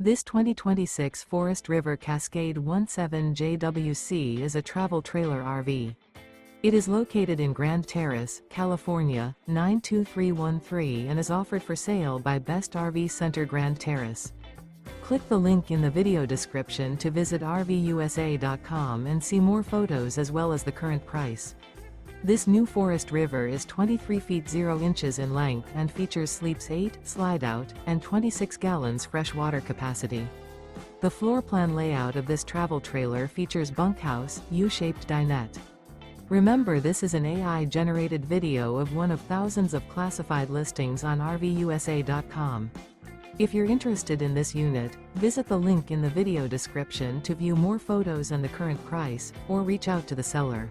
This 2026 Forest River Cascade 17JWC is a travel trailer RV. It is located in Grand Terrace, California, 92313 and is offered for sale by Best RV Center Grand Terrace. Click the link in the video description to visit RVUSA.com and see more photos as well as the current price. This new Forest River is 23 feet 0 inches in length and features sleeps 8, Slideout, and 26 gallons fresh water capacity. The floor plan layout of this travel trailer features bunkhouse, U-shaped dinette. Remember, this is an AI-generated video of one of thousands of classified listings on RVUSA.com. If you're interested in this unit, visit the link in the video description to view more photos and the current price, or reach out to the seller.